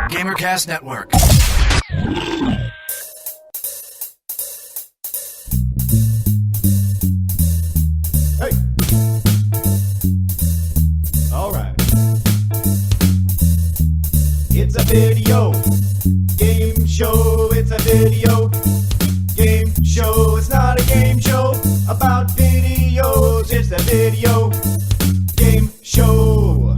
GamerCast Network. Hey. All right. It's a video game show. It's a video game show. It's not a game show about videos. It's a video game show.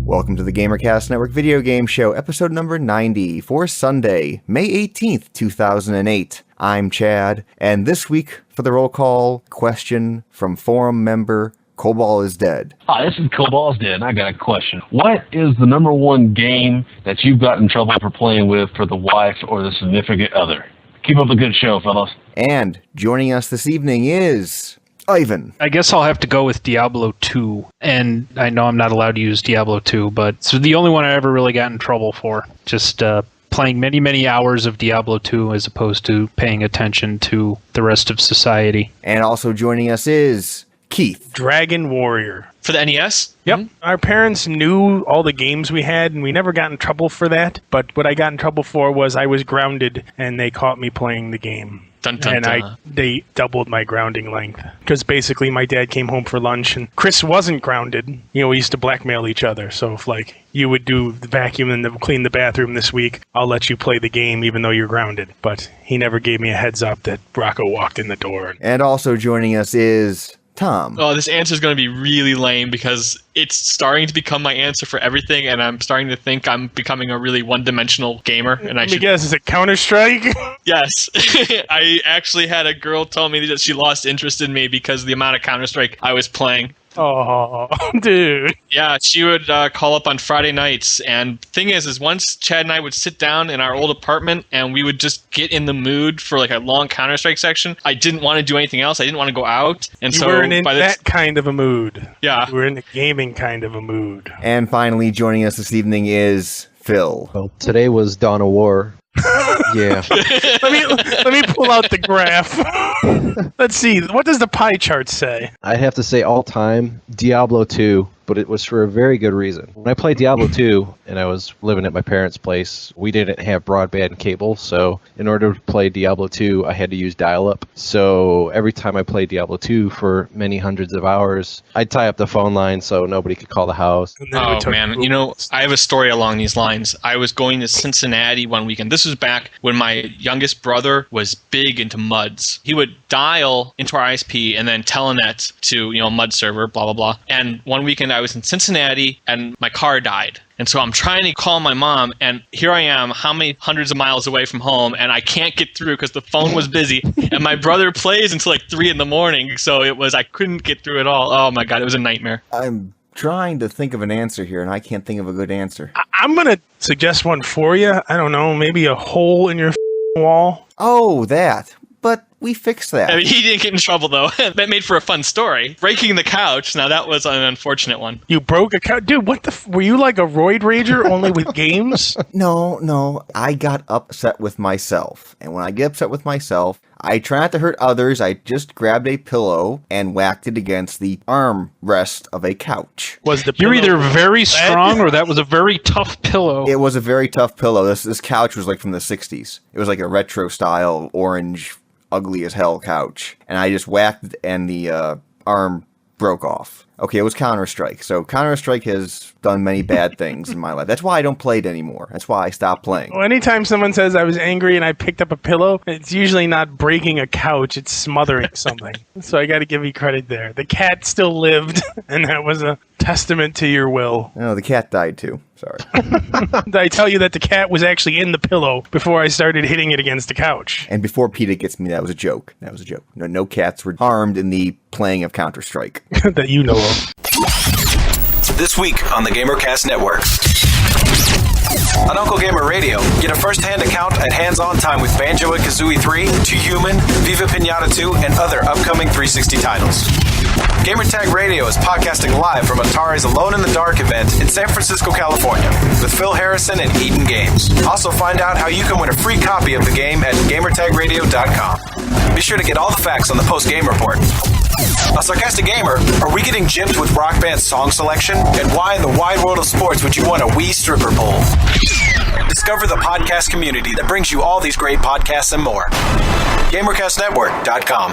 Welcome to the GamerCast Network Video Game Show, episode number 90 for Sunday, May 18th, 2008. I'm Chad, and this week for the roll call, question from forum member Cobalt is Dead. Hi, this is Cobalt is Dead, and I got a question. What is the number one game that you've got in trouble for playing with for the wife or the significant other? Keep up the good show, fellas. And joining us this evening is Ivan. I guess I'll have to go with Diablo 2, and I know I'm not allowed to use Diablo 2, but it's the only one I ever really got in trouble for. Just playing many, many hours of Diablo 2 as opposed to paying attention to the rest of society. And also joining us is Keith. Dragon Warrior. For the NES? Yep. Mm-hmm. Our parents knew all the games we had, and we never got in trouble for that. But what I got in trouble for was I was grounded, and they caught me playing the game. Dun, dun, and dun. They doubled my grounding length. Because basically my dad came home for lunch, and Chris wasn't grounded. You know, we used to blackmail each other. So if, like, you would do the vacuum and clean the bathroom this week, I'll let you play the game even though you're grounded. But he never gave me a heads up that Rocco walked in the door. And also joining us is Tom. Oh, this answer is going to be really lame because it's starting to become my answer for everything, and I'm starting to think I'm becoming a really one-dimensional gamer. And Let me guess, is it Counter-Strike? Yes. I actually had a girl tell me that she lost interest in me because of the amount of Counter-Strike I was playing. Oh, dude. Yeah, she would call up on Friday nights, and thing is once Chad and I would sit down in our old apartment and we would just get in the mood for like a long Counter-Strike section. I didn't want to do anything else. I didn't want to go out. And you weren't in that kind of a mood. Yeah. You were in the gaming kind of a mood. And finally joining us this evening is Phil. Well, today was Dawn of War. Yeah. let me pull out the graph. Let's see. What does the pie chart say? I'd have to say all time Diablo 2, but it was for a very good reason. When I played Diablo 2 and I was living at my parents' place, we didn't have broadband cable, so in order to play Diablo 2, I had to use dial-up. So every time I played Diablo 2 for many hundreds of hours, I'd tie up the phone line so nobody could call the house. Oh, man. You know, I have a story along these lines. I was going to Cincinnati one weekend. This was back when my youngest brother was big into MUDs. He would dial into our ISP and then telenet to, a MUD server, blah, blah, blah. And one weekend I was in Cincinnati and my car died. And so I'm trying to call my mom, and here I am, how many hundreds of miles away from home, and I can't get through because the phone was busy. And my brother plays until like 3 a.m, so I couldn't get through at all. Oh my God, it was a nightmare. I'm trying to think of an answer here, and I can't think of a good answer. I'm going to suggest one for you. I don't know, maybe a hole in your wall. Oh, that. But we fixed that. I mean, he didn't get in trouble, though. That made for a fun story. Breaking the couch, now that was an unfortunate one. You broke a couch? Dude, what the were you like a roid rager only with games? No. I got upset with myself. And when I get upset with myself, I try not to hurt others. I just grabbed a pillow and whacked it against the armrest of a couch. Was the You're either very strong or that was a very tough pillow. It was a very tough pillow. This couch was like from the 60s. It was like a retro style orange ugly as hell couch, and I just whacked it and the arm broke off. Okay, it was Counter-Strike. So Counter-Strike has done many bad things in my life. That's why I don't play it anymore. That's why I stopped playing. Well, anytime someone says I was angry and I picked up a pillow, it's usually not breaking a couch, it's smothering something. So I got to give you credit there. The cat still lived, and that was a testament to your will. No, the cat died too. Sorry. Did I tell you that the cat was actually in the pillow before I started hitting it against the couch? And before PETA gets me, that was a joke. That was a joke. No cats were harmed in the playing of Counter-Strike. That you know of. This week on the GamerCast Network. On Uncle Gamer Radio, get a first-hand account at hands-on time with Banjo and Kazooie 3, Too Human, Viva Pinata 2, and other upcoming 360 titles. Gamertag Radio is podcasting live from Atari's Alone in the Dark event in San Francisco, California, with Phil Harrison and Eden Games. Also find out how you can win a free copy of the game at gamertagradio.com. Be sure to get all the facts on the post-game report. A Sarcastic Gamer, are we getting gypped with Rock Band's song selection? And why in the wide world of sports would you want a Wii stripper pole? Discover the podcast community that brings you all these great podcasts and more. GamerCastNetwork.com.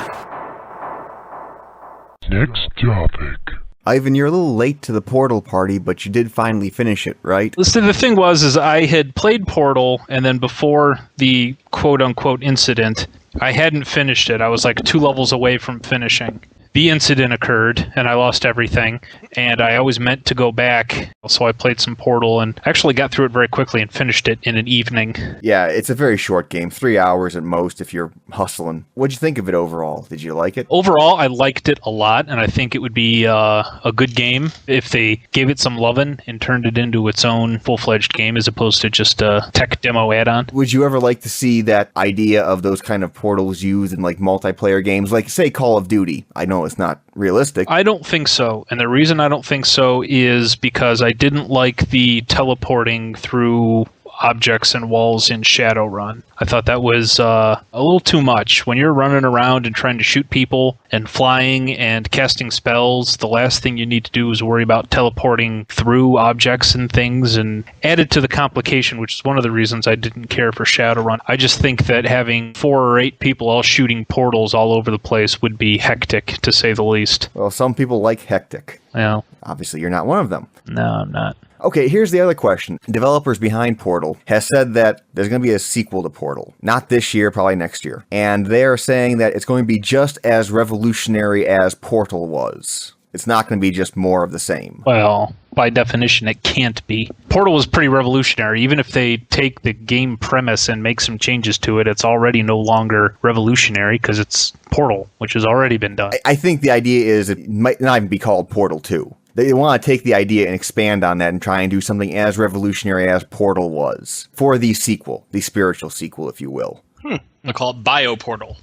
Next topic. Ivan, you're a little late to the Portal party, but you did finally finish it, right? Listen, the thing was I had played Portal, and then before the quote-unquote incident, I hadn't finished it. I was like 2 levels away from finishing. The incident occurred, and I lost everything, and I always meant to go back, so I played some Portal, and actually got through it very quickly and finished it in an evening. Yeah, it's a very short game, 3 hours at most if you're hustling. What'd you think of it overall? Did you like it? Overall, I liked it a lot, and I think it would be a good game if they gave it some loving and turned it into its own full-fledged game as opposed to just a tech demo add-on. Would you ever like to see that idea of those kind of portals used in like multiplayer games, like say Call of Duty? I know it's not realistic. I don't think so, and the reason I don't think so is because I didn't like the teleporting through objects and walls in Shadowrun. I thought that was a little too much. When you're running around and trying to shoot people and flying and casting spells, the last thing you need to do is worry about teleporting through objects and things, and added to the complication, which is one of the reasons I didn't care for Shadowrun. I just think that having 4 or 8 people all shooting portals all over the place would be hectic, to say the least. Well, some people like hectic. Well, obviously you're not one of them. No, I'm not. Okay, here's the other question. Developers behind Portal has said that there's going to be a sequel to Portal. Not this year, probably next year. And they're saying that it's going to be just as revolutionary as Portal was. It's not going to be just more of the same. Well, by definition, it can't be. Portal was pretty revolutionary. Even if they take the game premise and make some changes to it, it's already no longer revolutionary because it's Portal, which has already been done. I think the idea is it might not even be called Portal 2. They want to take the idea and expand on that and try and do something as revolutionary as Portal was for the sequel, the spiritual sequel, if you will. They'll call it Bioportal.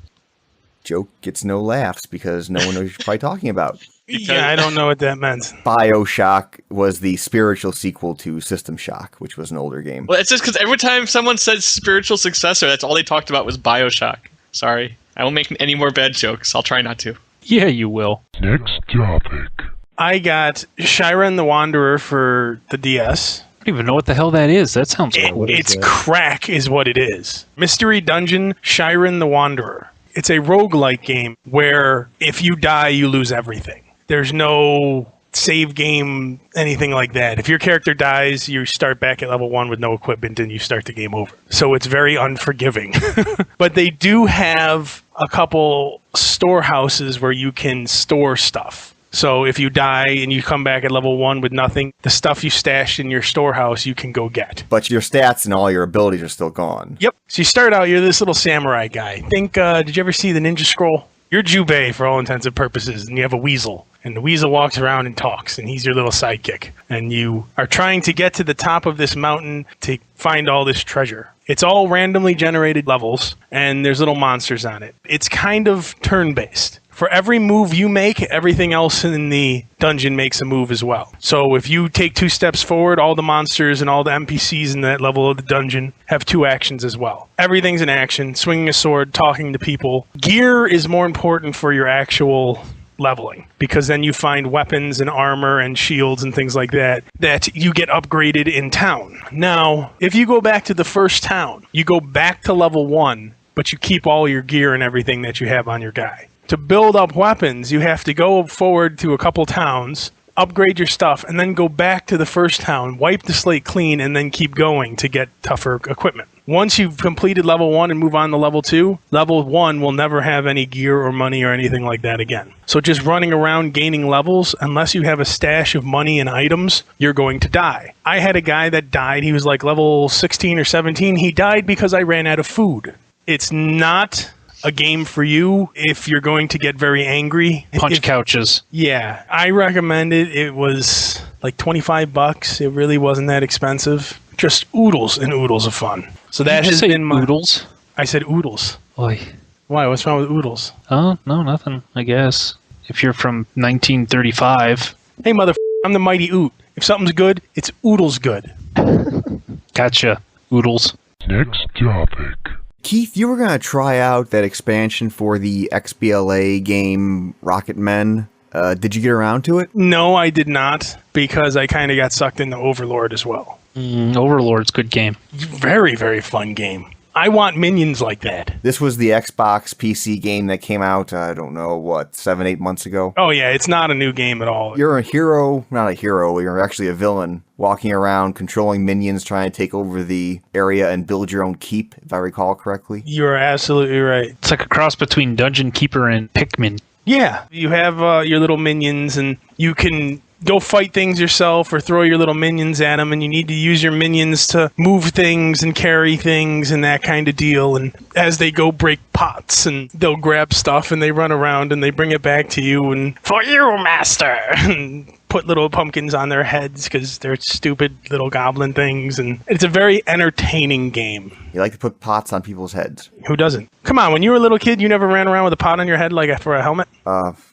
Joke gets no laughs because no one knows what you're probably talking about. Yeah, I don't know what that meant. BioShock was the spiritual sequel to System Shock, which was an older game. Well, it's just because every time someone said spiritual successor, that's all they talked about was Bioshock. Sorry. I won't make any more bad jokes. I'll try not to. Yeah, you will. Next topic. I got Shiren the Wanderer for the DS. I don't even know what the hell that is. That sounds weird. It's crack is what it is. Mystery Dungeon Shiren the Wanderer. It's a roguelike game where if you die, you lose everything. There's no save game, anything like that. If your character dies, you start back at level 1 with no equipment and you start the game over. So it's very unforgiving. But they do have a couple storehouses where you can store stuff. So if you die and you come back at level 1 with nothing, the stuff you stashed in your storehouse you can go get. But your stats and all your abilities are still gone. Yep. So you start out, you're this little samurai guy. Did you ever see the Ninja Scroll? You're Jubei for all intents and purposes, and you have a weasel. And the weasel walks around and talks, and he's your little sidekick. And you are trying to get to the top of this mountain to find all this treasure. It's all randomly generated levels, and there's little monsters on it. It's kind of turn-based. For every move you make, everything else in the dungeon makes a move as well. So if you take 2 steps forward, all the monsters and all the NPCs in that level of the dungeon have 2 actions as well. Everything's an action, swinging a sword, talking to people. Gear is more important for your actual leveling, because then you find weapons and armor and shields and things like that you get upgraded in town. Now, if you go back to the first town, you go back to level 1, but you keep all your gear and everything that you have on your guy. To build up weapons, you have to go forward to a couple towns, upgrade your stuff, and then go back to the first town, wipe the slate clean, and then keep going to get tougher equipment. Once you've completed level 1 and move on to level 2, level 1 will never have any gear or money or anything like that again. So just running around gaining levels, unless you have a stash of money and items, you're going to die. I had a guy that died. He was like level 16 or 17. He died because I ran out of food. It's not a game for you if you're going to get very angry. Punch couches. Yeah, I recommend it. It was like $25. It really wasn't that expensive. Just oodles and oodles of fun. So that has been my oodles. I said oodles. Oy. Why? What's wrong with oodles? Oh, no, nothing, I guess. If you're from 1935. Hey, I'm the mighty Oot. If something's good, it's oodles good. Gotcha. Oodles. Next topic. Keith, you were going to try out that expansion for the XBLA game Rocket Men. Did you get around to it? No, I did not, because I kind of got sucked into Overlord as well. Overlord's good game. Very, very fun game. I want minions like that. This was the Xbox PC game that came out, I don't know, 7-8 months ago? Oh, yeah, it's not a new game at all. You're a hero, not a hero, you're actually a villain, walking around, controlling minions, trying to take over the area and build your own keep, if I recall correctly. You're absolutely right. It's like a cross between Dungeon Keeper and Pikmin. Yeah, you have your little minions, and you can go fight things yourself or throw your little minions at them, and you need to use your minions to move things and carry things and that kind of deal. And as they go break pots, and they'll grab stuff and they run around and they bring it back to you, and for you, master, and put little pumpkins on their heads because they're stupid little goblin things. And it's a very entertaining game. You like to put pots on people's heads. Who doesn't? Come on, when you were a little kid, you never ran around with a pot on your head like for a helmet?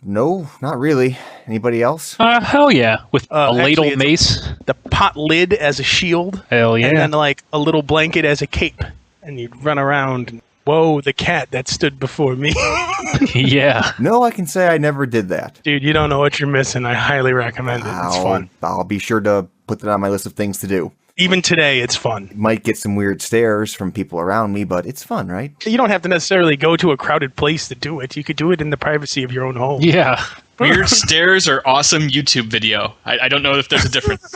No, not really. Anybody else? Hell yeah. With a ladle actually, mace. The pot lid as a shield. Hell yeah. And then like a little blanket as a cape. And you'd run around. And, whoa, the cat that stood before me. Yeah. No, I can say I never did that. Dude, you don't know what you're missing. I highly recommend it. It's fun. I'll be sure to put that on my list of things to do. Even today, it's fun. Might get some weird stares from people around me, but it's fun, right? You don't have to necessarily go to a crowded place to do it. You could do it in the privacy of your own home. Yeah. Weird stairs or awesome YouTube video. I don't know if there's a difference.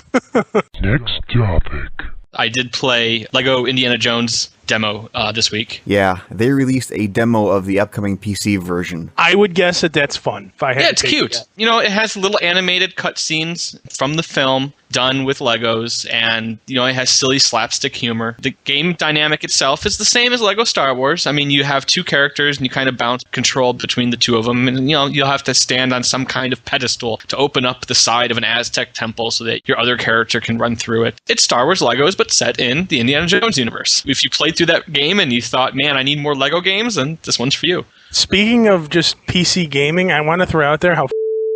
Next topic. I did play Lego Indiana Jones demo this week. Yeah, they released a demo of the upcoming PC version. I would guess that that's fun. If I had Yeah, to it's take cute. a guess. You know, it has little animated cutscenes from the film done with Legos, and, you know, it has silly slapstick humor. The game dynamic itself is the same as Lego Star Wars. I mean, you have two characters, and you kind of bounce control between the two of them, and, you know, you'll have to stand on some kind of pedestal to open up the side of an Aztec temple so that your other character can run through it. It's Star Wars Legos, but set in the Indiana Jones universe. If you played through that game and you thought, man, I need more Lego games, then this one's for you. Speaking of just PC gaming, I want to throw out there how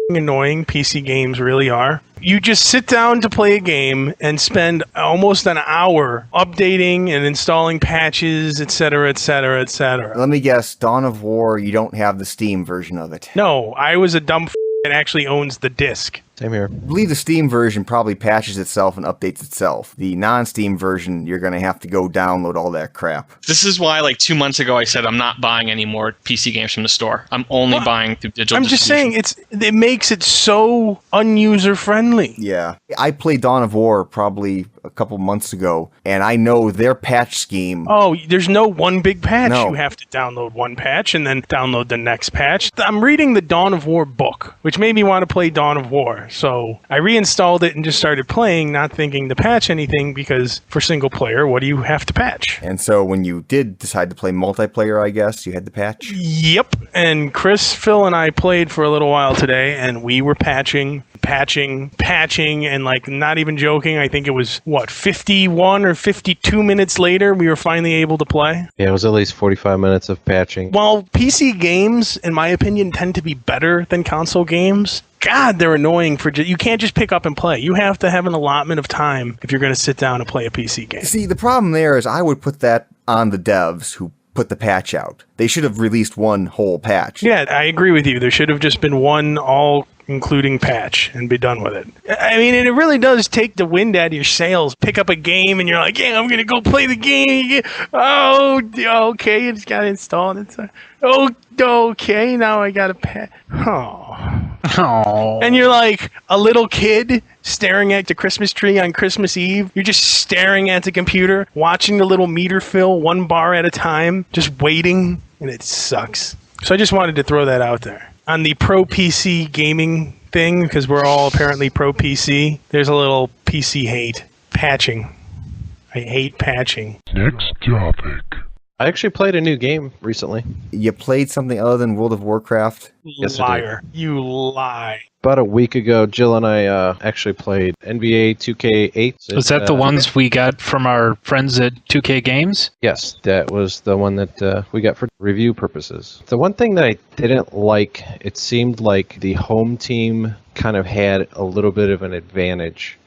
annoying PC games really are. You just sit down to play a game and spend almost an hour updating and installing patches, etc., etc., etc. Let me guess, Dawn of War, you don't have the Steam version of it. No, I was a dumb that actually owns the disc. Same here. I believe the Steam version probably patches itself and updates itself. The non-Steam version, you're going to have to go download all that crap. This is why, like 2 months ago, I said I'm not buying any more PC games from the store. I'm only buying through digital I'm just saying, it makes it so unuser-friendly. Yeah. I played Dawn of War probably a couple months ago, and I know their patch scheme. Oh, there's no one big patch. No. You have to download one patch and then download the next patch. I'm reading the Dawn of War book, which made me want to play Dawn of War. So I reinstalled it and just started playing, not thinking to patch anything, because for single player, what do you have to patch? And so when you did decide to play multiplayer, I guess, you had to patch? Yep. And Chris, Phil, and I played for a little while today, and we were patching, and like, not even joking, I think it was, 51 or 52 minutes later, we were finally able to play? Yeah, it was at least 45 minutes of patching. While PC games, in my opinion, tend to be better than console games, God, they're annoying. You can't just pick up and play. You have to have an allotment of time if you're going to sit down and play a PC game. See, the problem there is I would put that on the devs who put the patch out. They should have released one whole patch. Yeah, I agree with you. There should have just been one all-including patch and be done with it. I mean, and it really does take the wind out of your sails. Pick up a game and you're like, yeah, I'm going to go play the game. Oh, okay, it's got installed. Okay, now I got to patch. Oh. And you're like a little kid staring at the Christmas tree on Christmas Eve. You're just staring at the computer, watching the little meter fill 1 bar at a time, just waiting, and it sucks. So I just wanted to throw that out there. On the pro PC gaming thing, because we're all apparently pro PC, there's a little PC hate. Patching. I hate patching. Next topic. I actually played a new game recently. You played something other than World of Warcraft? Yes, Liar. You lie. About a week ago, Jill and I actually played NBA 2K8. Was that the ones we got from our friends at 2K Games? Yes, that was the one that we got for review purposes. The one thing that I didn't like, it seemed like the home team kind of had a little bit of an advantage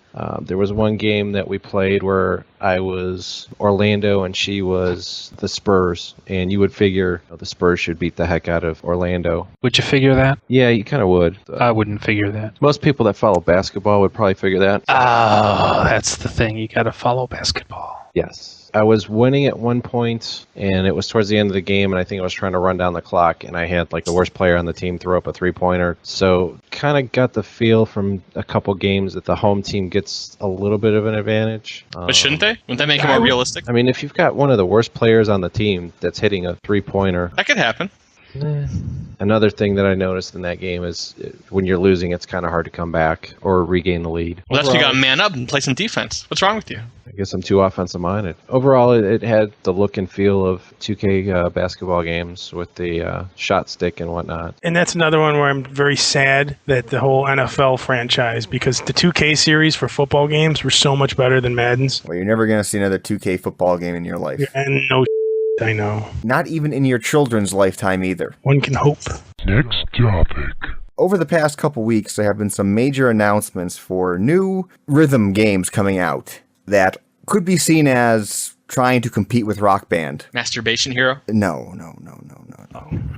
There was one game that we played where I was Orlando and she was the Spurs, and you would figure the Spurs should beat the heck out of Orlando. Would you figure that? Yeah, you kind of would. I wouldn't figure that. Most people that follow basketball would probably figure that. Oh, that's the thing. You got to follow basketball. Yes. I was winning at one point, and it was towards the end of the game, and I think I was trying to run down the clock, and I had like the worst player on the team throw up a three-pointer. So kind of got the feel from a couple games that the home team gets a little bit of an advantage. But shouldn't they? Wouldn't that make it more realistic? I mean, if you've got one of the worst players on the team that's hitting a three-pointer... That could happen. Another thing that I noticed in that game is when you're losing, it's kind of hard to come back or regain the lead. Well, that's why you got to man up and play some defense. What's wrong with you? I guess I'm too offensive-minded. Overall, it had the look and feel of 2K basketball games with the shot stick and whatnot. And that's another one where I'm very sad that the whole NFL franchise, because the 2K series for football games were so much better than Madden's. Well, you're never going to see another 2K football game in your life. And no I know. Not even in your children's lifetime either. One can hope. Next topic. Over the past couple weeks, there have been some major announcements for new rhythm games coming out that could be seen as trying to compete with Rock Band. Masturbation Hero? No.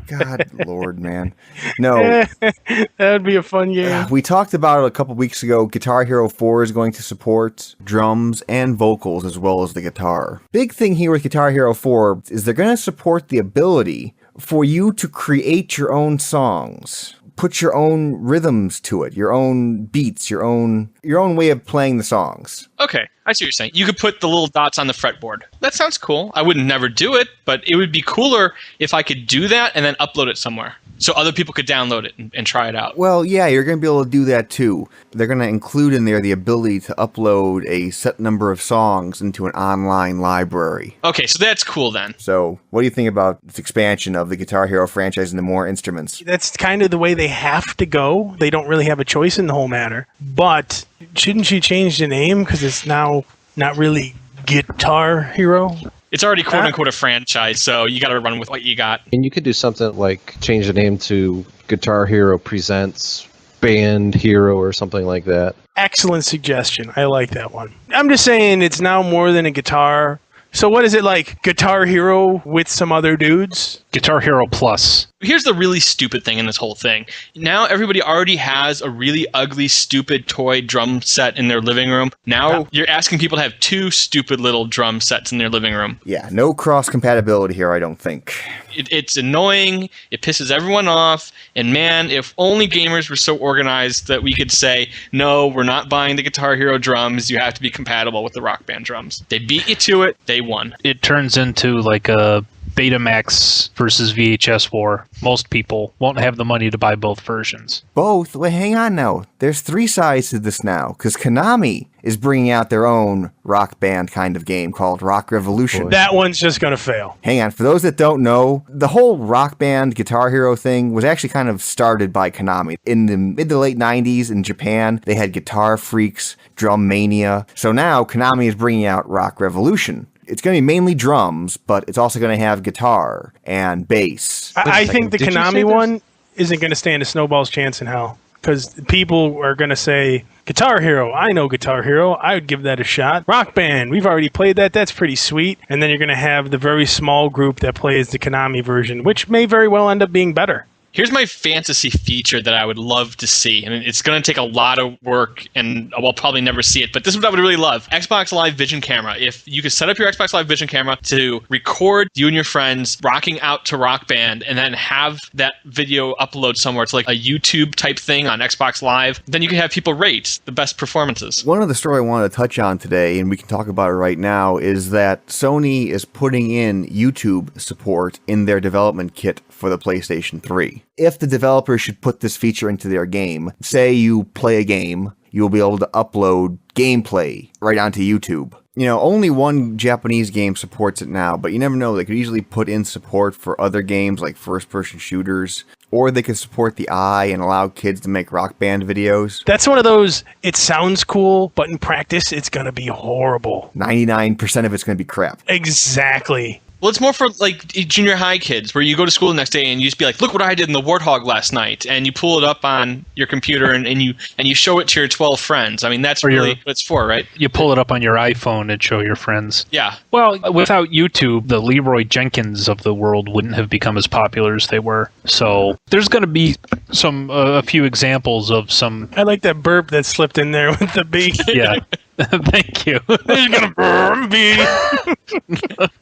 God, Lord, man. No. That would be a fun game. We talked about it a couple weeks ago. Guitar Hero 4 is going to support drums and vocals as well as the guitar. Big thing here with Guitar Hero 4 is they're going to support the ability for you to create your own songs. Put your own rhythms to it, your own beats, your own way of playing the songs. Okay, I see what you're saying. You could put the little dots on the fretboard. That sounds cool. I would never do it, but it would be cooler if I could do that and then upload it somewhere so other people could download it and try it out. Well, yeah, you're going to be able to do that too. They're going to include in there the ability to upload a set number of songs into an online library. Okay, so that's cool then. So, what do you think about this expansion of the Guitar Hero franchise into more instruments? That's kind of the way they have to go. They don't really have a choice in the whole matter. But shouldn't you change the name because it's now not really Guitar Hero? It's already quote-unquote a franchise, so you got to run with what you got. And you could do something like change the name to Guitar Hero Presents Band Hero or something like that. Excellent suggestion. I like that one. I'm just saying it's now more than a guitar. So what is it like? Guitar Hero with some other dudes? Guitar Hero Plus. Here's the really stupid thing in this whole thing. Now everybody already has a really ugly, stupid toy drum set in their living room. Now you're asking people to have two stupid little drum sets in their living room. Yeah, no cross-compatibility here, I don't think. It's annoying. It pisses everyone off. And man, if only gamers were so organized that we could say, no, we're not buying the Guitar Hero drums. You have to be compatible with the Rock Band drums. They beat you to it. They won. It turns into like a Betamax versus VHS war. Most people won't have the money to buy both versions. Both? Wait, hang on now. There's three sides to this now, because Konami is bringing out their own Rock Band kind of game called Rock Revolution. That one's just going to fail. Hang on. For those that don't know, the whole Rock Band Guitar Hero thing was actually kind of started by Konami. In the mid to late 90s in Japan, they had Guitar Freaks, Drum Mania. So now Konami is bringing out Rock Revolution. It's going to be mainly drums, but it's also going to have guitar and bass. I think the Konami one isn't going to stand a snowball's chance in hell. Because people are going to say, Guitar Hero, I know Guitar Hero. I would give that a shot. Rock Band, we've already played that. That's pretty sweet. And then you're going to have the very small group that plays the Konami version, which may very well end up being better. Here's my fantasy feature that I would love to see. And it's going to take a lot of work, and we'll probably never see it, but this is what I would really love. Xbox Live Vision Camera. If you could set up your Xbox Live Vision Camera to record you and your friends rocking out to Rock Band and then have that video upload somewhere to like a YouTube type thing on Xbox Live, then you can have people rate the best performances. One of the story I wanted to touch on today, and we can talk about it right now, is that Sony is putting in YouTube support in their development kit for the PlayStation 3. If the developers should put this feature into their game, say you play a game, you'll be able to upload gameplay right onto YouTube. You know, only one Japanese game supports it now, but you never know. They could easily put in support for other games like first-person shooters, or they could support the eye and allow kids to make Rock Band videos. That's one of those, it sounds cool, but in practice, it's going to be horrible. 99% of it's going to be crap. Exactly. Well, it's more for like junior high kids where you go to school the next day and you just be like, look what I did in the Warthog last night. And you pull it up on your computer and you show it to your 12 friends. I mean, that's really what it's for, right? You pull it up on your iPhone and show your friends. Yeah. Well, without YouTube, the Leroy Jenkins of the world wouldn't have become as popular as they were. So there's going to be a few examples of some. I like that burp that slipped in there with the B. Yeah. Thank you. He's gonna burp me.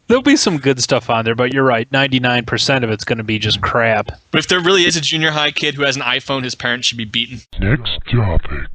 There'll be some good stuff on there, but you're right. 99% of it's going to be just crap. But if there really is a junior high kid who has an iPhone, his parents should be beaten. Next topic.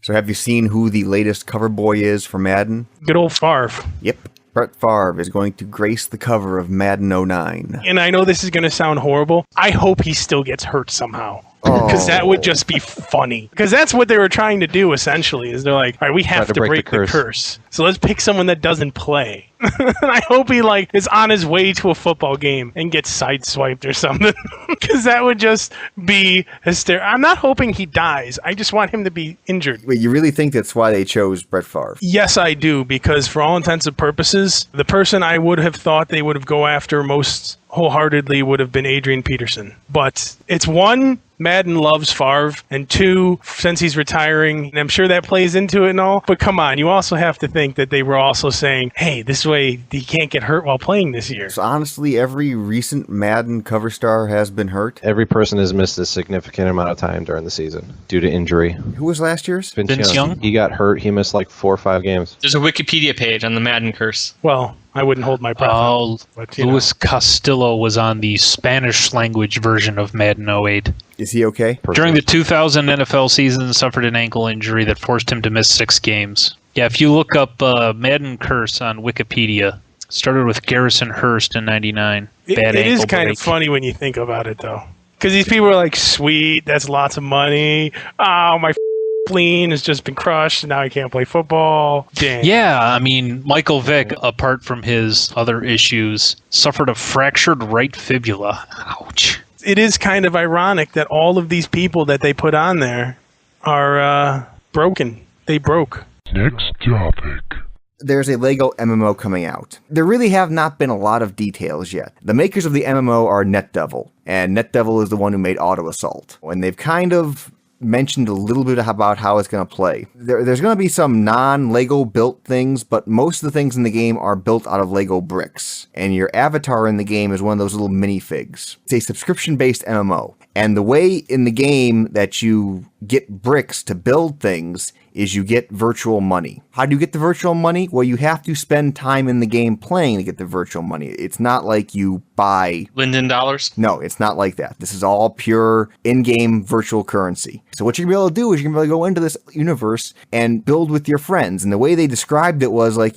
So have you seen who the latest cover boy is for Madden? Good old Favre. Yep. Brett Favre is going to grace the cover of Madden 09. And I know this is going to sound horrible. I hope he still gets hurt somehow. Because that would just be funny. Because that's what they were trying to do, essentially, is they're like, all right, we have to break the curse. So let's pick someone that doesn't play. And I hope he is on his way to a football game and gets sideswiped or something. Because that would just be hysterical. I'm not hoping he dies. I just want him to be injured. Wait, you really think that's why they chose Brett Favre? Yes, I do. Because for all intents and purposes, the person I would have thought they would have go after most wholeheartedly would have been Adrian Peterson. But it's one, Madden loves Favre, and two, since he's retiring, and I'm sure that plays into it and all, but come on, you also have to think that they were also saying, hey, this way he can't get hurt while playing this year. So honestly, every recent Madden cover star has been hurt. Every person has missed a significant amount of time during the season due to injury. Who was last year's? Vince Young? He got hurt. He missed like 4 or 5 games. There's a Wikipedia page on the Madden curse. Well, I wouldn't hold my breath. Oh, but, Luis Castillo was on the Spanish language version of Madden 08. Is he okay? During the 2000 NFL season, suffered an ankle injury that forced him to miss 6 games. Yeah, if you look up Madden curse on Wikipedia, started with Garrison Hurst in 99. It is kind of funny when you think about it, though. Because these people are like, sweet, that's lots of money. Oh, my spleen has just been crushed, and now I can't play football. Dang. Yeah, I mean, Michael Vick, apart from his other issues, suffered a fractured right fibula. Ouch. It is kind of ironic that all of these people that they put on there are broken. They broke. Next topic. There's a LEGO MMO coming out. There really have not been a lot of details yet. The makers of the MMO are NetDevil, and NetDevil is the one who made Auto Assault. And they've kind of mentioned a little bit about how it's going to play. There's going to be some non-LEGO built things, but most of the things in the game are built out of LEGO bricks. And your avatar in the game is one of those little minifigs. It's a subscription-based MMO. And the way in the game that you get bricks to build things is you get virtual money. How do you get the virtual money? Well, you have to spend time in the game playing to get the virtual money. It's not like you buy Linden dollars? No, it's not like that. This is all pure in-game virtual currency. So what you're going to be able to do is you're going to be able to go into this universe and build with your friends. And the way they described it was like,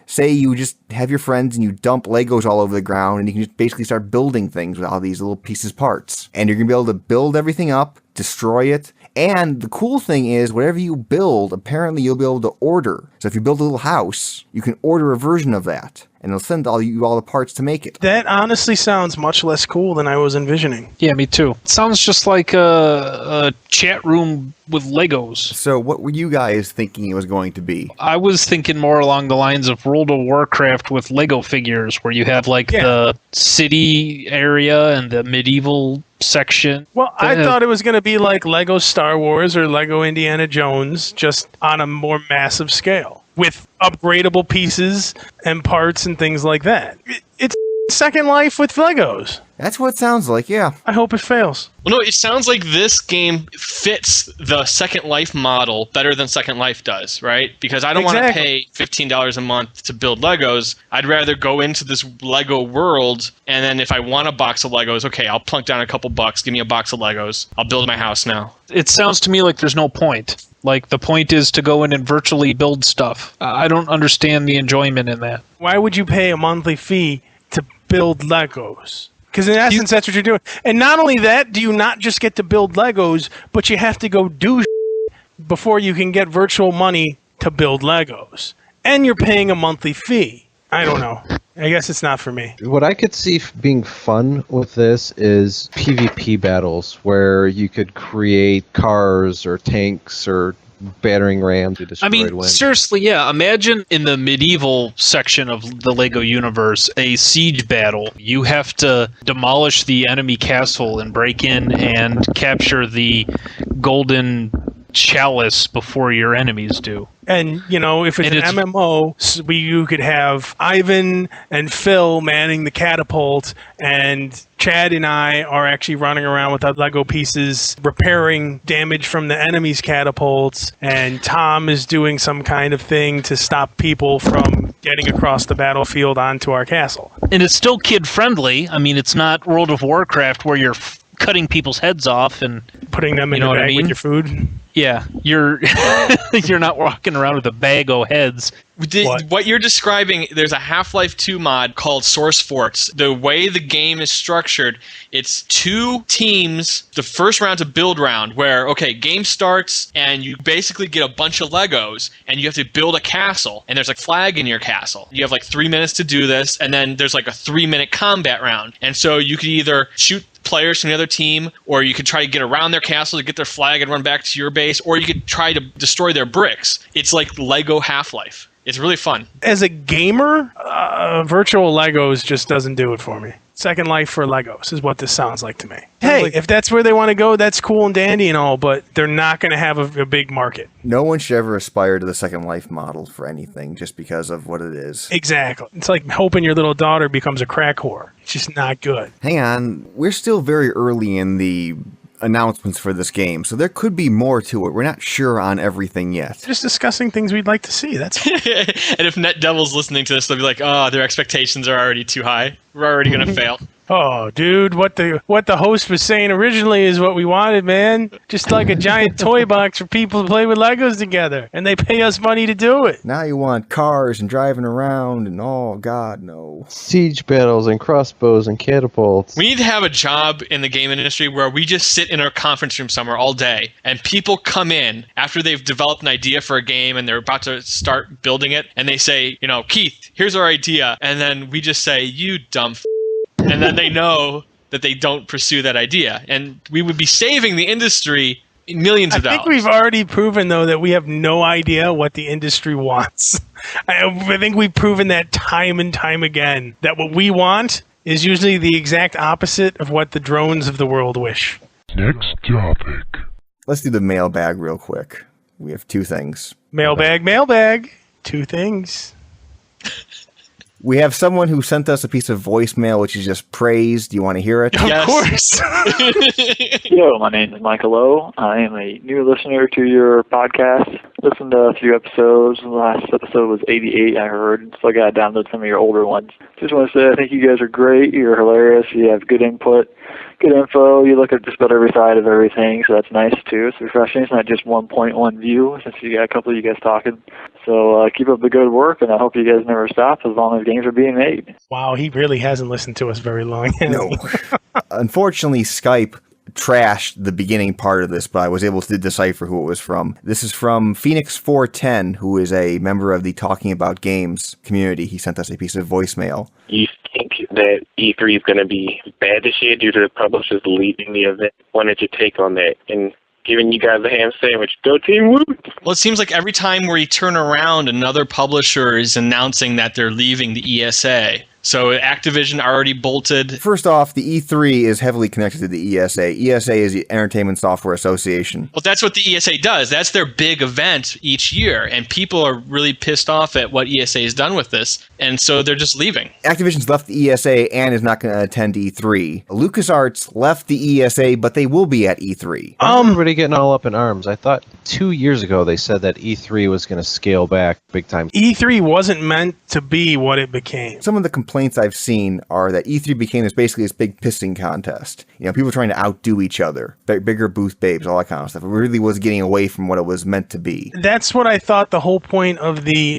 say you just have your friends and you dump Legos all over the ground and you can just basically start building things with all these little pieces parts. And you're going to be able to build everything up, destroy it. And the cool thing is, whatever you build, apparently you'll be able to order. So if you build a little house, you can order a version of that. And it'll send all the parts to make it. That honestly sounds much less cool than I was envisioning. Yeah, me too. It sounds just like a chat room with Legos. So what were you guys thinking it was going to be? I was thinking more along the lines of World of Warcraft with Lego figures, where you have the city area and the medieval section. Well, I thought it was going to be like Lego Star Wars or Lego Indiana Jones, just on a more massive scale, with upgradable pieces and parts and things like that. It's Second Life with Legos. That's what it sounds like, yeah. I hope it fails. Well, no, it sounds like this game fits the Second Life model better than Second Life does, right? Because I don't want to pay $15 a month to build Legos. I'd rather go into this Lego world, and then if I want a box of Legos, okay, I'll plunk down a couple bucks, give me a box of Legos. I'll build my house now. It sounds to me like there's no point. Like, the point is to go in and virtually build stuff. I don't understand the enjoyment in that. Why would you pay a monthly fee to build Legos? Because in essence, that's what you're doing. And not only that, do you not just get to build Legos, but you have to go do before you can get virtual money to build Legos. And you're paying a monthly fee. I don't know. I guess it's not for me. What I could see being fun with this is PvP battles where you could create cars or tanks or battering ram to destroy wind. Seriously, yeah. Imagine in the medieval section of the LEGO universe, a siege battle. You have to demolish the enemy castle and break in and capture the golden chalice before your enemies do. And, if it's an MMO, you could have Ivan and Phil manning the catapult, and Chad and I are actually running around with our Lego pieces, repairing damage from the enemy's catapults, and Tom is doing some kind of thing to stop people from getting across the battlefield onto our castle. And it's still kid-friendly. I mean, it's not World of Warcraft where you're cutting people's heads off and putting them in a bag with your food. Yeah, you're not walking around with a bag of heads. What you're describing, there's a Half-Life 2 mod called Source Forts. The way the game is structured, it's 2 teams. The first round's a build round where, game starts and you basically get a bunch of Legos and you have to build a castle, and there's a flag in your castle. You have 3 minutes to do this, and then there's a 3-minute combat round. And so you could either shoot players from the other team, or you could try to get around their castle to get their flag and run back to your base, or you could try to destroy their bricks. It's like Lego Half-Life. It's really fun. As a gamer, virtual Legos just doesn't do it for me. Second Life for Legos is what this sounds like to me. Hey, if that's where they want to go, that's cool and dandy and all, but they're not going to have a big market. No one should ever aspire to the Second Life model for anything just because of what it is. Exactly. It's like hoping your little daughter becomes a crack whore. It's just not good. Hang on. We're still very early in the announcements for this game, so there could be more to it. We're not sure on everything yet. Just discussing things we'd like to see. That's And if Net Devil's listening to this, they'll be like, "Oh, their expectations are already too high. We're already going to fail." Oh, dude, what the host was saying originally is what we wanted, man. Just like a giant toy box for people to play with Legos together, and they pay us money to do it. Now you want cars and driving around and God, no. Siege battles and crossbows and catapults. We need to have a job in the game industry where we just sit in a conference room somewhere all day, and people come in after they've developed an idea for a game and they're about to start building it, and they say, Keith, here's our idea, and then we just say, "You dumb and then they know that they don't pursue that idea. And we would be saving the industry millions of dollars. I think we've already proven, though, that we have no idea what the industry wants. I think we've proven that time and time again, that what we want is usually the exact opposite of what the drones of the world wish. Next topic. Let's do the mailbag real quick. We have 2 things. Mailbag. 2 things. We have someone who sent us a piece of voicemail, which is just praise. Do you want to hear it? Yes. Of course. Yo, my name is Michael O. I am a new listener to your podcast. Listened to a few episodes. The last episode was 88, I heard. So I got to download some of your older ones. Just want to say I think you guys are great. You're hilarious. You have good input, good info. You look at just about every side of everything, so that's nice, too. It's refreshing. It's not just one point one view, since you got a couple of you guys talking. So keep up the good work, and I hope you guys never stop as long as games are being made. Wow, he really hasn't listened to us very long. No. Unfortunately, Skype trashed the beginning part of this, but I was able to decipher who it was from. This is from Phoenix410, who is a member of the Talking About Games community. He sent us a piece of voicemail. You think that E3 is going to be bad this year due to the publishers leaving the event? Why don't you take on that? And giving you guys a ham sandwich. Go Team Woo! Well, it seems like every time we turn around, another publisher is announcing that they're leaving the ESA. So Activision already bolted. First off, the E3 is heavily connected to the ESA. ESA is the Entertainment Software Association. Well, that's what the ESA does. That's their big event each year, and people are really pissed off at what ESA has done with this, and so they're just leaving. Activision's left the ESA and is not going to attend E3. LucasArts left the ESA, but they will be at E3. Everybody getting all up in arms. I thought 2 years ago they said that E3 was going to scale back big time. E3 wasn't meant to be what it became. Some of the complaints I've seen are that E3 became basically this big pissing contest. People trying to outdo each other. Bigger booth babes, all that kind of stuff. It really was getting away from what it was meant to be. That's what I thought the whole point of the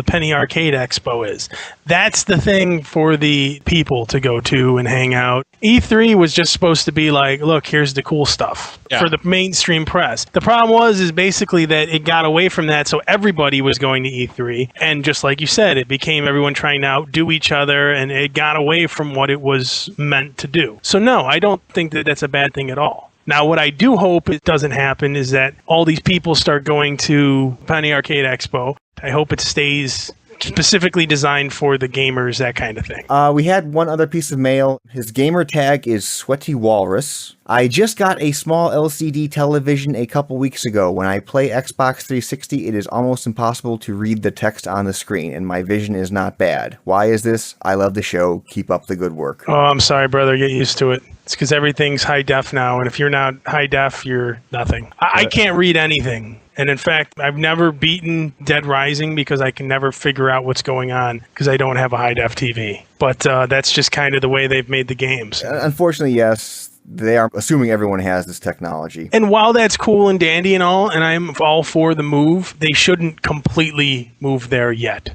Penny Arcade Expo is. That's the thing for the people to go to and hang out. E3 was just supposed to be like, look, here's the cool stuff for the mainstream press. The problem is basically that it got away from that, so everybody was going to E3. And just like you said, it became everyone trying to outdo each other, and it got away from what it was meant to do. So no, I don't think that that's a bad thing at all. Now, what I do hope it doesn't happen is that all these people start going to Penny Arcade Expo. I hope it stays specifically designed for the gamers, that kind of thing. We had one other piece of mail. His gamer tag is Sweaty Walrus. I just got a small LCD television a couple weeks ago. When I play Xbox 360, it is almost impossible to read the text on the screen, and my vision is not bad. Why is this? I love the show. Keep up the good work. Oh, I'm sorry, brother. Get used to it. It's because everything's high def now, and if you're not high def, you're nothing. I can't read anything. And in fact, I've never beaten Dead Rising because I can never figure out what's going on because I don't have a high def TV. But that's just kind of the way they've made the games. Unfortunately, yes. They are assuming everyone has this technology. And while that's cool and dandy and all, and I'm all for the move, they shouldn't completely move there yet.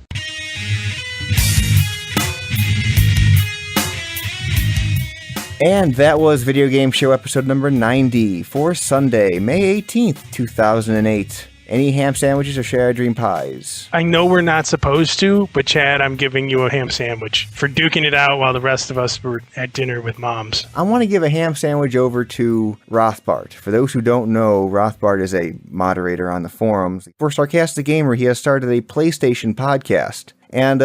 And that was Video Game Show episode number 90 for Sunday, May 18th, 2008. Any ham sandwiches or share dream pies? I know we're not supposed to, but Chad, I'm giving you a ham sandwich for duking it out while the rest of us were at dinner with moms. I want to give a ham sandwich over to Rothbart. For those who don't know, Rothbart is a moderator on the forums. For Sarcastic Gamer, he has started a PlayStation podcast. And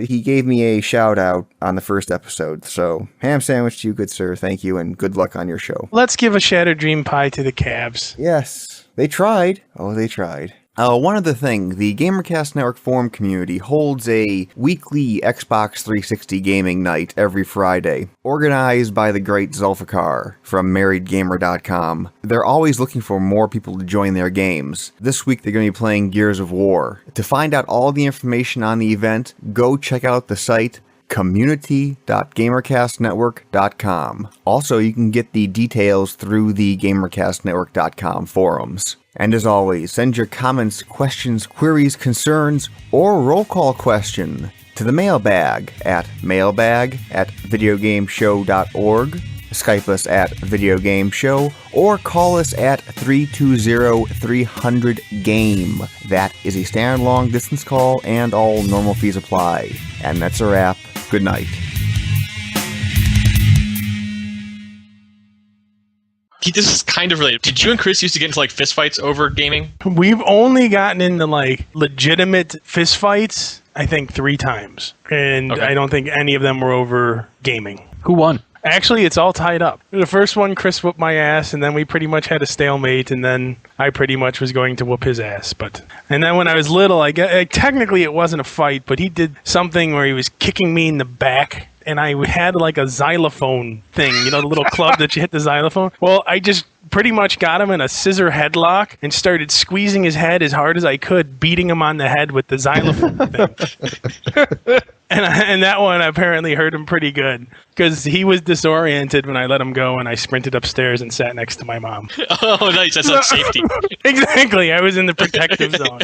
he gave me a shout out on the first episode. So, ham sandwich to you, good sir. Thank you, and good luck on your show. Let's give a Shattered Dream Pie to the Cavs. Yes, they tried. Oh, they tried. One other thing, the GamerCast Network forum community holds a weekly Xbox 360 gaming night every Friday, organized by the great Zulfikar from MarriedGamer.com. They're always looking for more people to join their games. This week they're going to be playing Gears of War. To find out all the information on the event, go check out the site community.gamercastnetwork.com. Also, you can get the details through the gamercastnetwork.com forums. And as always, send your comments, questions, queries, concerns, or roll call question to the mailbag at mailbag@videogameshow.org. Skype us at videogameshow or call us at 320-300-GAME. That is a standard long distance call and all normal fees apply. And that's a wrap. Good night. This is kind of related. Did you and Chris used to get into like fistfights over gaming? We've only gotten into like legitimate fistfights, I think 3 times. And okay. I don't think any of them were over gaming. Who won? Actually, it's all tied up. The first one, Chris whooped my ass, and then we pretty much had a stalemate, and then I pretty much was going to whoop his ass. And then when I was little, technically it wasn't a fight, but he did something where he was kicking me in the back, and I had like a xylophone thing, the little club that you hit the xylophone. Well, I just pretty much got him in a scissor headlock and started squeezing his head as hard as I could, beating him on the head with the xylophone thing. And that one apparently hurt him pretty good because he was disoriented when I let him go, and I sprinted upstairs and sat next to my mom. Oh, nice. That's like safety. Exactly. I was in the protective zone.